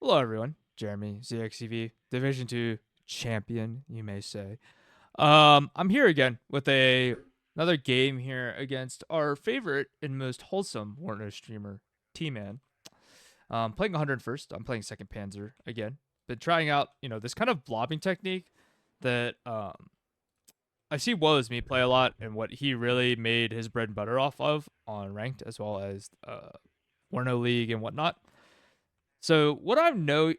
Hello, everyone. Jeremy, ZXCV, Division 2 champion, you may say. I'm here again with another game here against our favorite and most wholesome WARNO streamer, T-Man. Playing 101st. I'm playing 2nd Panzer again. Been trying out, this kind of blobbing technique that I see Woes me play a lot, and what he really made his bread and butter off of on ranked as well as WARNO League and whatnot. So what I know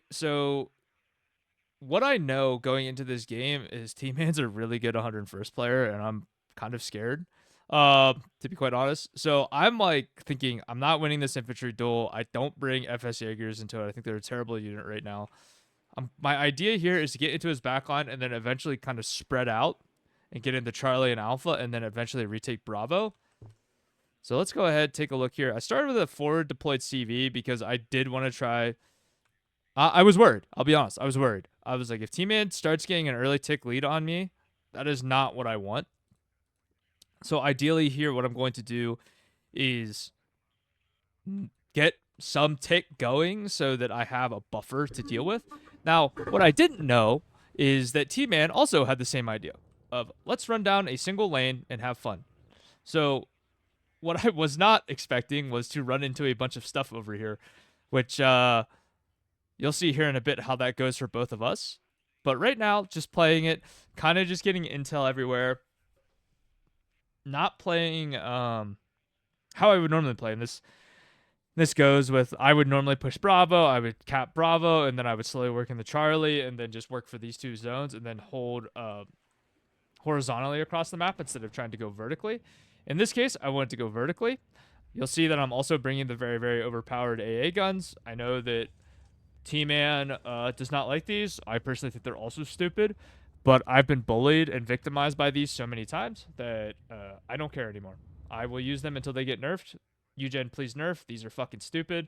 going into this game is T-Man's a really good 101st player, and I'm kind of scared, to be quite honest. So I'm like thinking I'm not winning this infantry duel. I don't bring FS Jaegers into it. I think they're a terrible unit right now. My idea here is to get into his backline and then eventually kind of spread out and get into Charlie and Alpha, and then eventually retake Bravo. So let's go ahead, take a look here. I started with a forward deployed CV because I did want to try. I was worried. I'll be honest. I was worried. I was like, if T-Man starts getting an early tick lead on me, that is not what I want. So ideally here, what I'm going to do is get some tick going so that I have a buffer to deal with. Now, what I didn't know is that T-Man also had the same idea of let's run down a single lane and have fun. So what I was not expecting was to run into a bunch of stuff over here, which you'll see here in a bit how that goes for both of us. But right now, just playing it, kind of just getting intel everywhere. Not playing how I would normally play. And this goes with I would normally push Bravo, I would cap Bravo, and then I would slowly work in the Charlie, and then just work for these two zones, and then hold horizontally across the map instead of trying to go vertically. In this case, I wanted to go vertically. You'll see that I'm also bringing the very, very overpowered AA guns. I know that T-Man does not like these. I personally think they're also stupid, but I've been bullied and victimized by these so many times that I don't care anymore. I will use them until they get nerfed. UGen, please nerf. These are fucking stupid.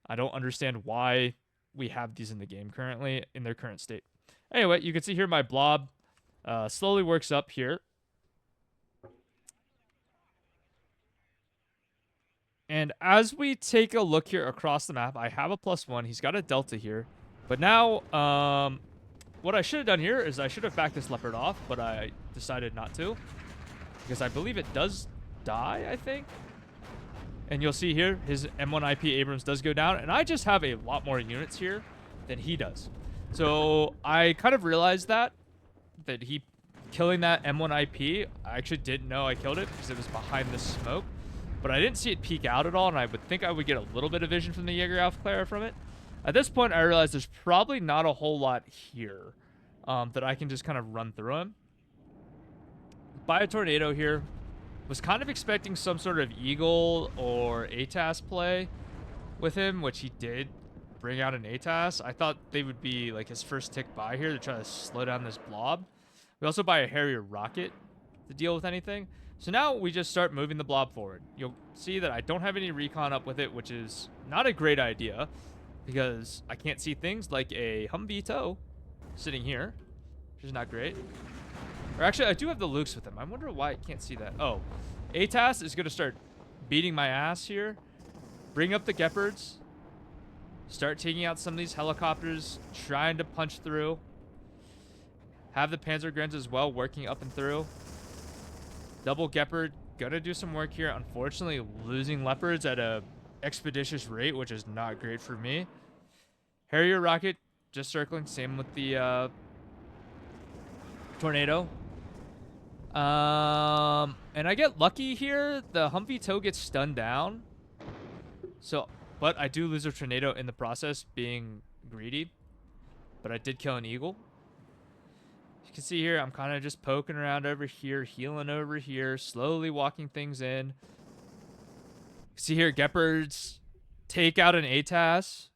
I don't understand why we have these in the game currently in their current state. Anyway, you can see here my blob slowly works up here. And as we take a look here across the map, I have a +1. He's got a delta here. But now, what I should have done here is I should have backed this leopard off, but I decided not to. Because I believe it does die, I think. And you'll see here, his M1IP Abrams does go down. And I just have a lot more units here than he does. So I kind of realized that he killing that M1IP, I actually didn't know I killed it because it was behind the smoke. But I didn't see it peek out at all, and I would think I would get a little bit of vision from the Jaeger Alpha player from it. At this point, I realized there's probably not a whole lot here that I can just kind of run through him. Buy a tornado here. Was kind of expecting some sort of Eagle or ATAS play with him, which he did bring out an ATAS. I thought they would be like his first tick by here to try to slow down this blob. We also buy a Harrier rocket to deal with anything. So now we just start moving the blob forward. You'll see that I don't have any recon up with it, which is not a great idea because I can't see things like a Humvee tow sitting here, which is not great. Or actually, I do have the Lukes with him. I wonder why I can't see that. Oh, ATAS is going to start beating my ass here. Bring up the Gepards. Start taking out some of these helicopters, trying to punch through. Have the Panzer Grens as well working up and through. Double Gepard, gonna do some work here. Unfortunately, losing Leopards at a expeditious rate, which is not great for me. Harrier rocket, just circling. Same with the tornado. And I get lucky here. The Humvee tow gets stunned down. So, but I do lose a tornado in the process, being greedy. But I did kill an Eagle. You can see here, I'm kind of just poking around over here, healing over here, slowly walking things in. See here, Gepards take out an ATAS.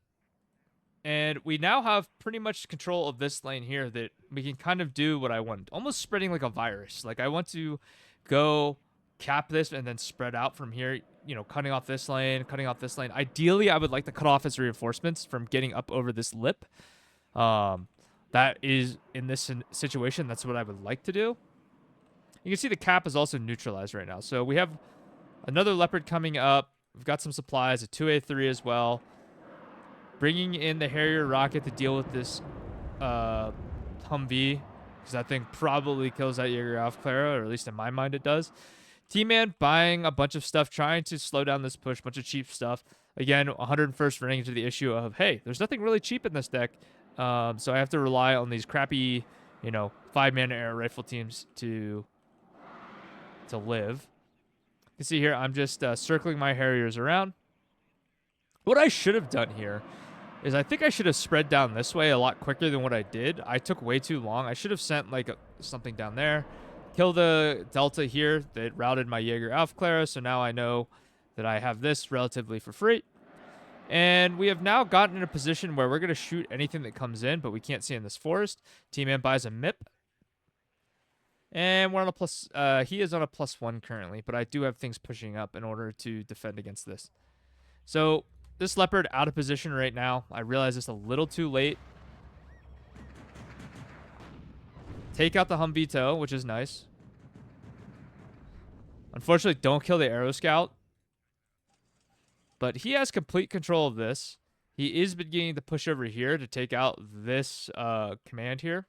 And we now have pretty much control of this lane here that we can kind of do what I want. Almost spreading like a virus. Like I want to go cap this and then spread out from here, cutting off this lane, cutting off this lane. Ideally, I would like to cut off his reinforcements from getting up over this lip. That is, in this situation, that's what I would like to do. You can see the cap is also neutralized right now. So we have another Leopard coming up. We've got some supplies, a 2A3 as well. bringing in the Harrier rocket to deal with this Humvee, because that thing probably kills that Jaeger Aufklärer, or at least in my mind it does. T-Man buying a bunch of stuff, trying to slow down this push, bunch of cheap stuff. Again, 101st running into the issue of, hey, there's nothing really cheap in this deck, so I have to rely on these crappy, 5-mana air rifle teams to live. You can see here, I'm just circling my Harriers around. What I should have done here is I think I should have spread down this way a lot quicker than what I did. I took way too long. I should have sent something down there. Kill the Delta here that routed my Jaeger Aufklärer, so now I know that I have this relatively for free. And we have now gotten in a position where we're going to shoot anything that comes in, but we can't see in this forest. T-Man buys a MIP. And we're on a plus, he is on a +1 currently, but I do have things pushing up in order to defend against this. So this Leopard out of position right now. I realize it's a little too late. Take out the Humvee tow, which is nice. Unfortunately, don't kill the Aero Scout. But he has complete control of this. He is beginning to push over here to take out this command here.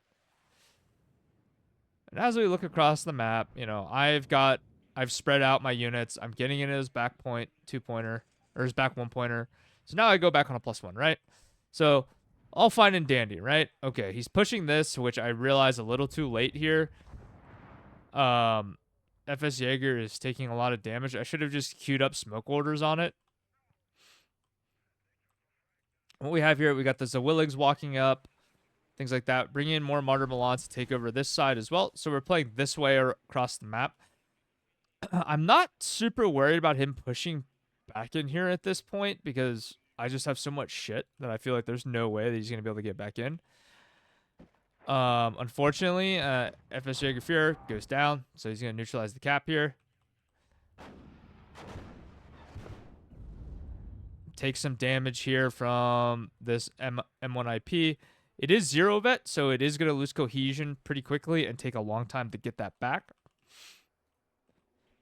And as we look across the map, I've spread out my units. I'm getting into his back point 2-pointer, or his back 1-pointer. So now I go back on a +1, right? So all fine and dandy, right? Okay, he's pushing this, which I realize a little too late here. FS Jaeger is taking a lot of damage. I should have just queued up smoke orders on it. What we have here, we got the Zawilligs walking up, things like that. Bring in more Martyr Milans to take over this side as well. So we're playing this way across the map. I'm not super worried about him pushing back in here at this point because I just have so much shit that I feel like there's no way that he's going to be able to get back in. Unfortunately, FS Jaeger Fuhrer goes down, so he's going to neutralize the cap here. Take some damage here from this M1 IP. It is 0 vet, so it is going to lose cohesion pretty quickly and take a long time to get that back.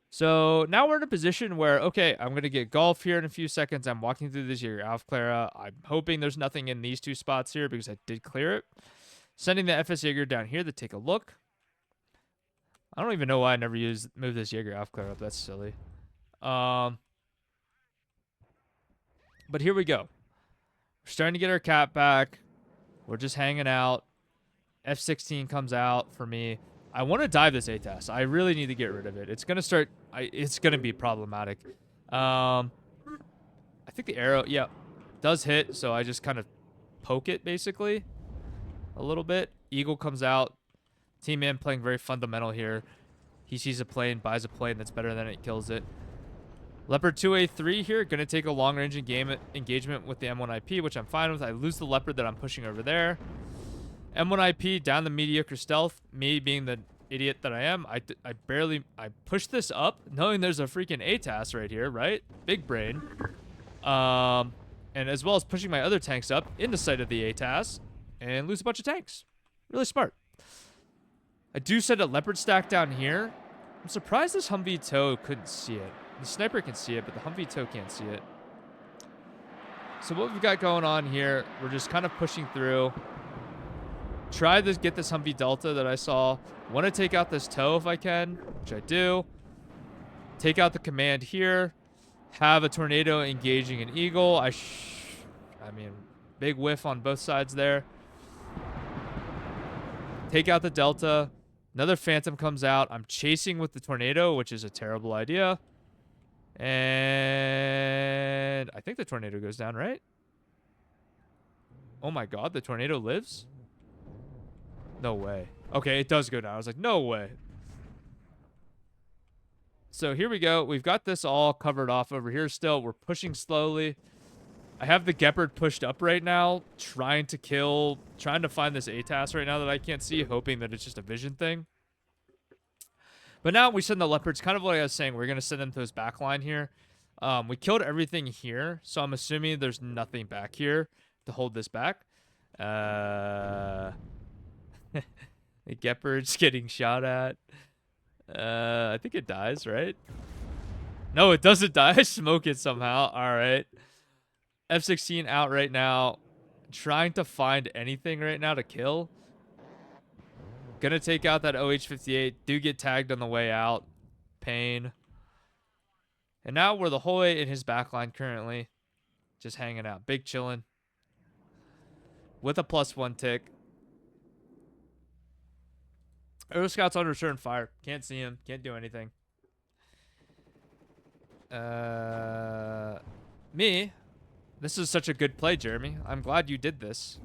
So now we're in a position where, okay, I'm going to get golf here in a few seconds. I'm walking through this Jaeger Aufklärer. I'm hoping there's nothing in these two spots here because I did clear it. Sending the FS Jaeger down here to take a look. I don't even know why I never moved this Jaeger Aufklärer up. That's silly. But here we go. We're starting to get our cap back. We're just hanging out. F-16 comes out for me. I want to dive this ATAS. I really need to get rid of it. It's going to start... it's going to be problematic. I think the arrow... Yeah, does hit, so I just kind of poke it, basically. A little bit. Eagle comes out. T-Man playing very fundamental here. He sees a plane, buys a plane that's better than it, kills it. Leopard 2A3 here, going to take a long-range engagement with the M1 IP, which I'm fine with. I lose the Leopard that I'm pushing over there. M1 IP down the mediocre stealth. Me being the idiot that I am, I pushed this up, knowing there's a freaking ATAS right here, right? Big brain. And as well as pushing my other tanks up in the sight of the ATAS and lose a bunch of tanks. Really smart. I do send a Leopard stack down here. I'm surprised this Humvee tow couldn't see it. The sniper can see it, but the Humvee tow can't see it. So what we've got going on here, we're just kind of pushing through. Try to get this Humvee Delta that I saw. Want to take out this tow if I can, which I do. Take out the command here. Have a tornado engaging an Eagle. I mean, big whiff on both sides there. Take out the Delta. Another Phantom comes out. I'm chasing with the tornado, which is a terrible idea. And I think the tornado goes down, right? Oh my god, the tornado lives? No way. Okay, it does go down. I was like, no way. So here we go. We've got this all covered off over here still. We're pushing slowly. I have the Gepard pushed up right now, trying to find this ATAS right now that I can't see, hoping that it's just a vision thing. But now we send the Leopards, kind of what I was saying. We're going to send them to his back line here. We killed everything here, so I'm assuming there's nothing back here to hold this back. The Gepard's getting shot at. I think it dies, right? No, it doesn't die. I smoke it somehow. All right. F-16 out right now. trying to find anything right now to kill. Gonna take out that OH-58. Do get tagged on the way out. Pain. And now we're the whole way in his backline currently. Just hanging out. Big chillin'. With a +1 tick. Aero Scout's on return fire. Can't see him. Can't do anything. Me. This is such a good play, Jeremy. I'm glad you did this.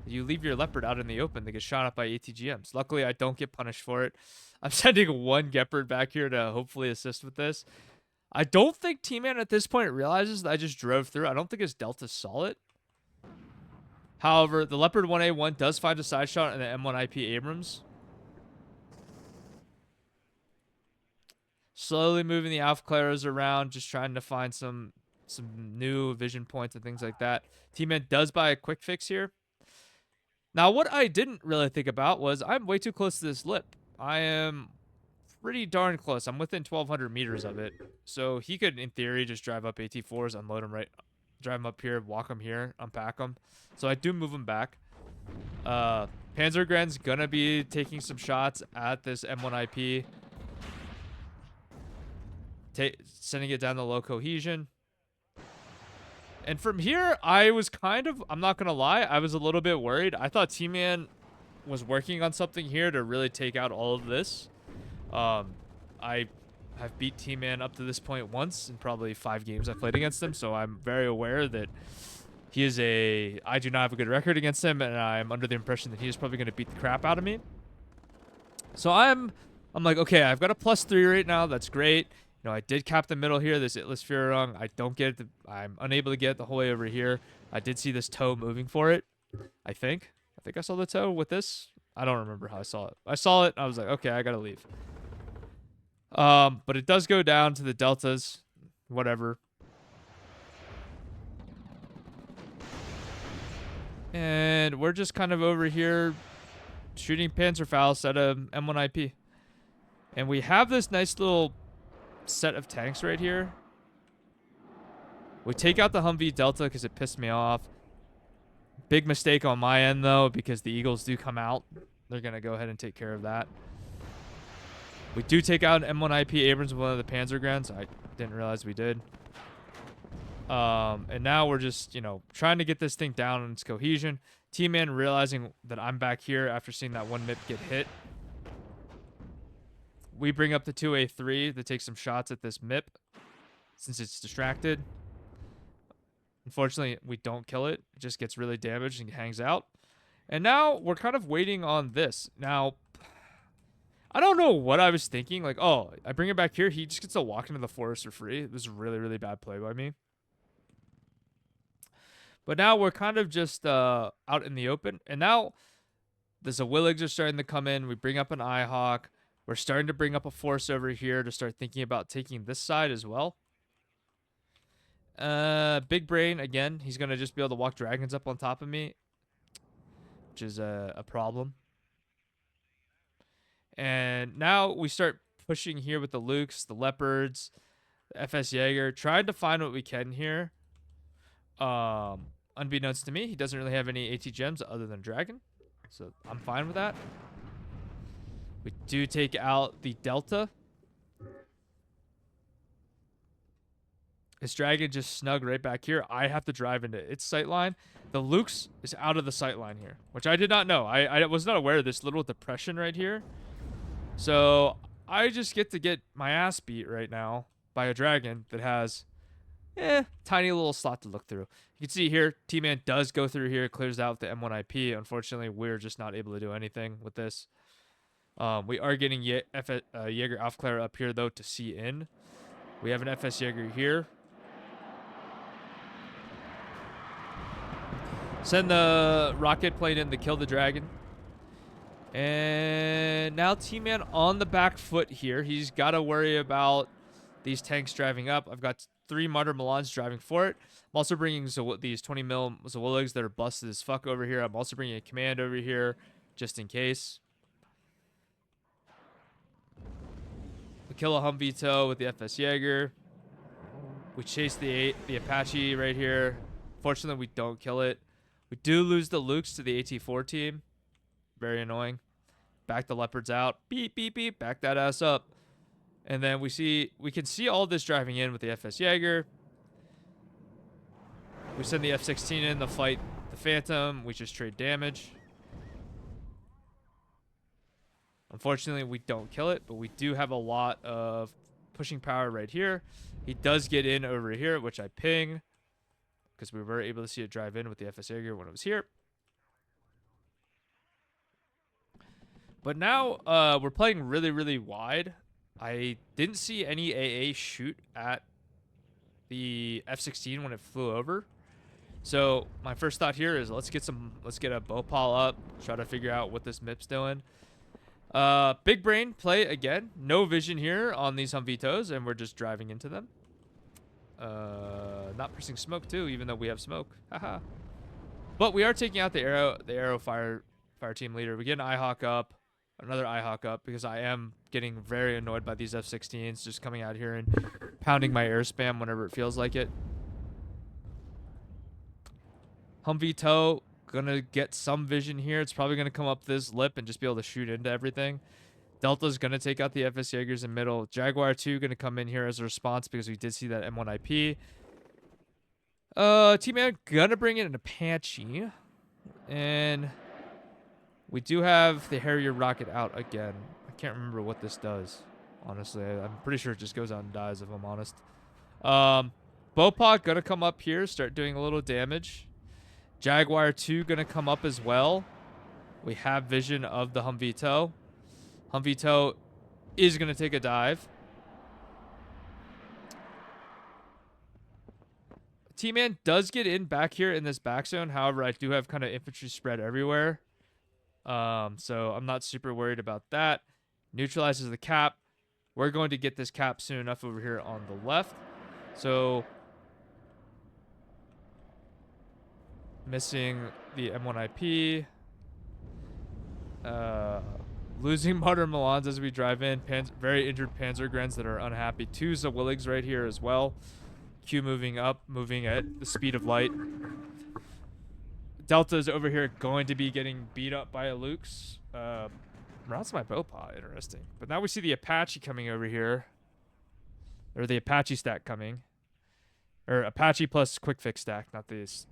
You leave your Leopard out in the open to get shot up by ATGMs. Luckily, I don't get punished for it. I'm sending one Gepard back here to hopefully assist with this. I don't think T-Man at this point realizes that I just drove through. I don't think his Delta saw it. However, the Leopard 1A1 does find a side shot in the M1IP Abrams. Slowly moving the Alpha Claros around, just trying to find some new vision points and things like that. T-Man does buy a quick fix here. Now, what I didn't really think about was I'm way too close to this lip. I am pretty darn close. I'm within 1,200 meters of it. So he could, in theory, just drive up AT4s, unload them right, drive them up here, walk them here, unpack them. So I do move them back. Panzergren's gonna be taking some shots at this M1IP. Sending it down the low cohesion. And from here, I was kind of, I'm not going to lie, I was a little bit worried. I thought T-Man was working on something here to really take out all of this. I have beat T-Man up to this point once in probably 5 games I've played against him, so I'm very aware that he is I do not have a good record against him, and I'm under the impression that he is probably going to beat the crap out of me. So I'm like, okay, I've got a +3 right now. That's great. You know, I did cap the middle here, this Itless Führung. I don't get it. I'm unable to get it the whole way over here. I did see this toe moving for it, I think. I saw the toe with this. I don't remember how I saw it. I saw it, and I was like, okay, I gotta leave. But it does go down to the Deltas. Whatever. And we're just kind of over here shooting Panzerfaust at a M1IP. And we have this nice little set of tanks right here. We take out the Humvee Delta because it pissed me off. Big mistake on my end, though, because the Eagles do come out. They're going to go ahead and take care of that. We do take out an M1IP Abrams with one of the Panzergrens. I didn't realize we did. And now we're just, you know, trying to get this thing down in its cohesion. T-Man realizing that I'm back here after seeing that one MIP get hit. We bring up the 2A3 to take some shots at this MIP since it's distracted. Unfortunately, we don't kill it. It just gets really damaged and hangs out. And now we're kind of waiting on this. Now, I don't know what I was thinking. Like, oh, I bring it back here. He just gets to walk into the forest for free. It was a really, really bad play by me. But now we're kind of just out in the open. And now the Zawilligs are starting to come in. We bring up an IHawk. We're starting to bring up a force over here to start thinking about taking this side as well. Big Brain, again, he's going to just be able to walk dragons up on top of me, which is a problem. And now we start pushing here with the Lukes, the Leopards, the FS Jaeger, trying to find what we can here. Unbeknownst to me, he doesn't really have any AT gems other than Dragon, so I'm fine with that. We do take out the Delta. His Dragon just snug right back here. I have to drive into its sightline. The Lukes is out of the sightline here, which I did not know. I was not aware of this little depression right here. So I just get to get my ass beat right now by a Dragon that has tiny little slot to look through. You can see here, T-Man does go through here, clears out the M1IP. Unfortunately, we're just not able to do anything with this. We are getting Jaeger Aufklärer up here, though, to see in. We have an FS Jaeger here. Send the rocket plane in to kill the Dragon. And now T-Man on the back foot here. He's got to worry about these tanks driving up. I've got 3 Martyr Milans driving for it. I'm also bringing these 20 mil Zawilligs that are busted as fuck over here. I'm also bringing a command over here just in case. We kill a Humvee tow with the FS Jaeger. We chase the Apache right here. Fortunately, we don't kill it. We do lose the Lukes to the AT4 team. Very annoying. Back the Leopards out. Beep, beep, beep. Back that ass up. And then we can see all this driving in with the FS Jaeger. We send the F-16 in to fight the Phantom. We just trade damage. Unfortunately, we don't kill it, but we do have a lot of pushing power right here. He does get in over here, which I ping, because we were able to see it drive in with the FS Jaeger when it was here. But now we're playing really, really wide. I didn't see any AA shoot at the F-16 when it flew over. So my first thought here is let's get a Bhopal up, try to figure out what this MIP's doing. Big brain play again. No vision here on these Humvitos, and we're just driving into them. Not pressing smoke too, even though we have smoke. Haha. But we are taking out the arrow fire team leader. We get an IHawk up, another IHawk up, because I am getting very annoyed by these F-16s just coming out here and pounding my air spam whenever it feels like it. Humvee gonna get some vision here. It's probably gonna come up this lip and just be able to shoot into everything. Delta's gonna take out the FS Jaegers in middle. Jaguar 2 gonna come in here as a response because we did see that M1 IP. T-Man gonna bring in an Apache. And we do have the Harrier rocket out again. I can't remember what this does. Honestly, I'm pretty sure it just goes out and dies if I'm honest. Bhopal gonna come up here, start doing a little damage. Jaguar 2 gonna come up as well. We have vision of the Humvee. Humvee is gonna take a dive. T-Man does get in back here in this back zone. However, I do have kind of infantry spread everywhere. So I'm not super worried about that. Neutralizes the cap. We're going to get this cap soon enough over here on the left. So missing the M1 IP. Losing modern Milans as we drive in. Very injured Panzergrens that are unhappy. 2 Zawilligs right here as well. Q moving up, moving at the speed of light. Delta's over here going to be getting beat up by a Luke's. That's my Bhopal. Interesting. But now we see the Apache coming over here. Or the Apache stack coming. Or Apache plus quick fix stack, not these.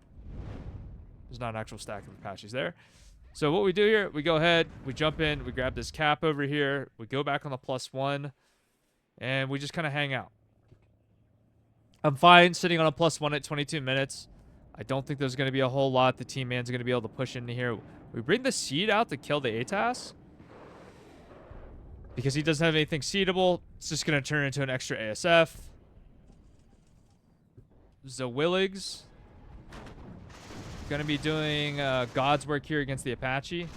There's not an actual stack of Apaches there. So what we do here, we go ahead, we jump in, we grab this cap over here, we go back on the +1, and we just kind of hang out. I'm fine sitting on a +1 at 22 minutes. I don't think there's going to be a whole lot the team man's going to be able to push into here. We bring the seed out to kill the ATAS. Because he doesn't have anything seedable. It's just going to turn into an extra ASF. Zawilligs going to be doing God's work here against the Apache.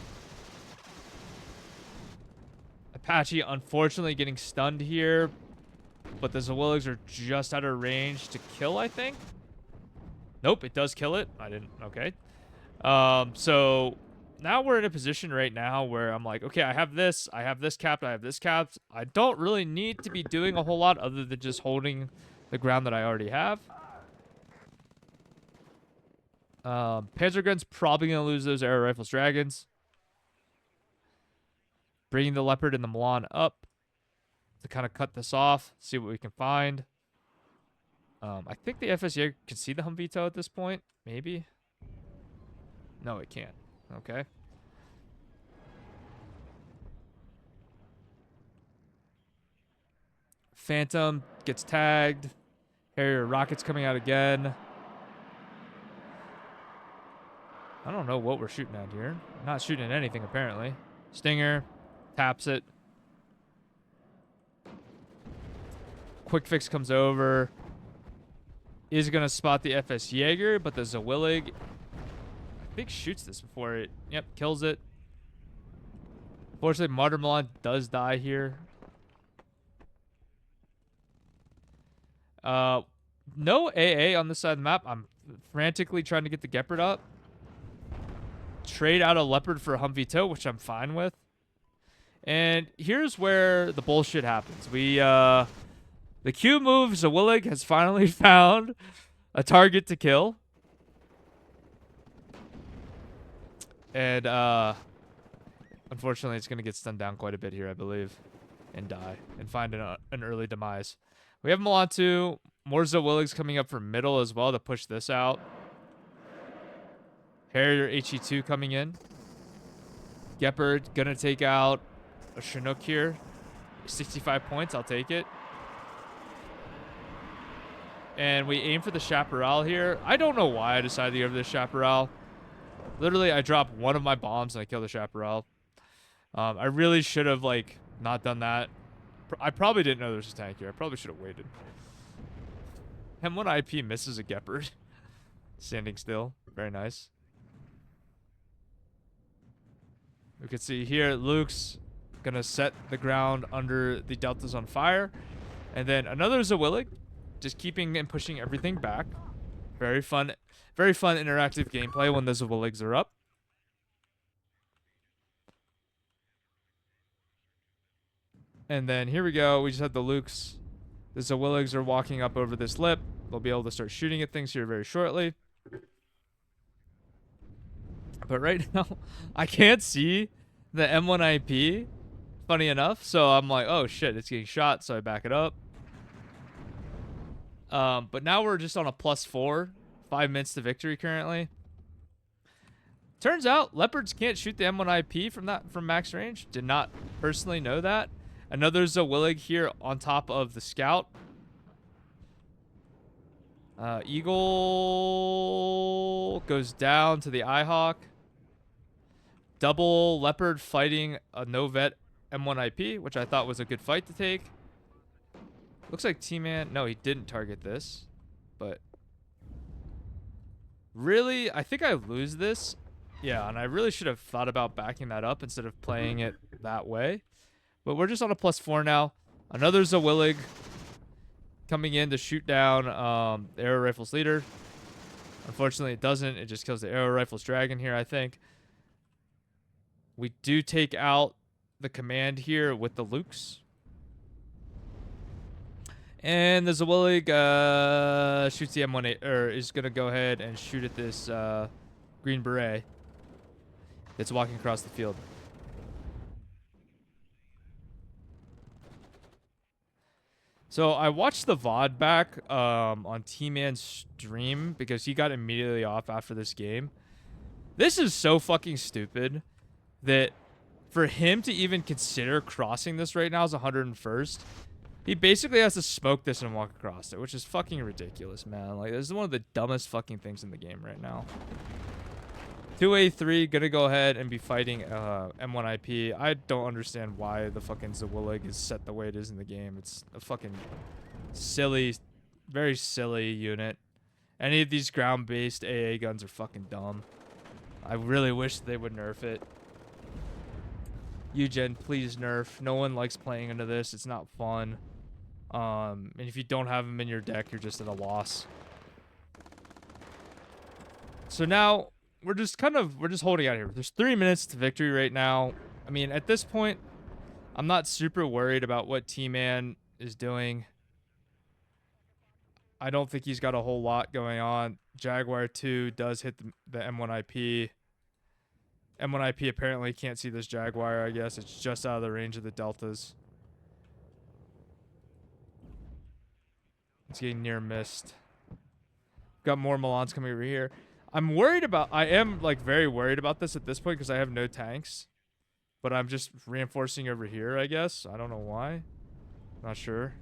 Apache, unfortunately, getting stunned here. But the Zawilligs are just out of range to kill, I think. Nope, it does kill it. I didn't. Okay. So now we're in a position right now where I'm like, okay, I have this capped, I have this capped. I don't really need to be doing a whole lot other than just holding the ground that I already have. Panzergun's probably going to lose those Air Rifles Dragons. Bringing the Leopard and the Milan up to kind of cut this off, see what we can find. I think the FSA can see the Humvee at this point. Maybe. No, it can't. Okay. Phantom gets tagged. Harrier rockets coming out again. I don't know what we're shooting at here. Not shooting at anything, apparently. Stinger taps it. Quick fix comes over. Is going to spot the FS Jaeger, but the Zawillig, I think, shoots this before it. Yep, kills it. Unfortunately, Martyr Milan does die here. No AA on this side of the map. I'm frantically trying to get the Gepard up. Trade out a Leopard for a Humvee, which I'm fine with. And here's where the bullshit happens. The Q move, Zawillig has finally found a target to kill. And unfortunately, it's going to get stunned down quite a bit here, I believe, and die and find an early demise. We have Milan 2. More Zawilligs coming up from middle as well to push this out. Harrier HE2 coming in. Gepard going to take out a Chinook here. 65 points. I'll take it. And we aim for the Chaparral here. I don't know why I decided to go for the Chaparral. Literally, I dropped one of my bombs and I killed the Chaparral. I really should have, like, not done that. I probably didn't know there was a tank here. I probably should have waited. M1 IP misses a Gepard. Standing still. Very nice. We can see here, Luke's going to set the ground under the Deltas on fire. And then another Zawillig. Just keeping and pushing everything back. Very fun interactive gameplay when the Zawilligs are up. And then here we go. We just had the Lukes. The Zawilligs are walking up over this lip. They'll be able to start shooting at things here very shortly. But right now, I can't see the M1 IP, funny enough. So I'm like, oh shit, it's getting shot. So I back it up. But now we're just on a +4. 5 minutes to victory currently. Turns out Leopards can't shoot the M1 IP from max range. Did not personally know that. Another Zawillig here on top of the Scout. Eagle goes down to the Eyehawk. Double Leopard fighting a no-vet M1 IP, which I thought was a good fight to take. Looks like T-Man... No, he didn't target this. But... really, I think I lose this. Yeah, and I really should have thought about backing that up instead of playing it that way. But we're just on a +4 now. Another Zawillig coming in to shoot down the Arrow Rifles leader. Unfortunately, it doesn't. It just kills the Arrow Rifles dragon here, I think. We do take out the command here with the Lukes. And the Zawillig shoots the M18, or is going to go ahead and shoot at this Green Beret that's walking across the field. So I watched the VOD back on T-Man's stream because he got immediately off after this game. This is so fucking stupid that for him to even consider crossing this right now as 101st, he basically has to smoke this and walk across it, which is fucking ridiculous, man. Like, this is one of the dumbest fucking things in the game right now. 2A3 gonna go ahead and be fighting M1 IP. I don't understand why the fucking Zawillig is set the way it is in the game. It's a fucking silly, very silly unit. Any of these ground-based AA guns are fucking dumb. I really wish they would nerf it. Eugen, please nerf. No one likes playing into this. It's not fun. And if you don't have them in your deck, you're just at a loss. So now we're just holding out here. There's 3 minutes to victory right now. I mean, at this point, I'm not super worried about what T-Man is doing. I don't think he's got a whole lot going on. Jaguar 2 does hit the M1 IP. M1 IP apparently can't see this Jaguar, I guess. It's just out of the range of the Deltas. It's getting near missed. Got more Milans coming over here. I'm worried about... I am, like, very worried about this at this point because I have no tanks. But I'm just reinforcing over here, I guess. I don't know why. Not sure.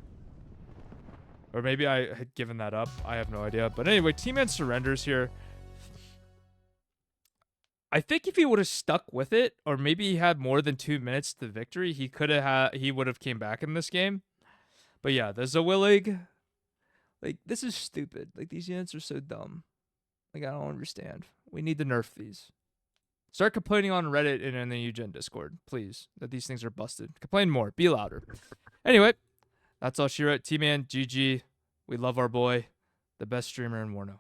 Or maybe I had given that up. I have no idea. But anyway, T-Man surrenders here. I think if he would have stuck with it, or maybe he had more than 2 minutes to victory, he would have came back in this game. But yeah, the Zawillig, like, this is stupid. Like, these units are so dumb. Like, I don't understand. We need to nerf these. Start complaining on Reddit and in the Eugen Discord, please, that these things are busted. Complain more. Be louder. Anyway, that's all she wrote. T-Man, GG. We love our boy. The best streamer in WARNO.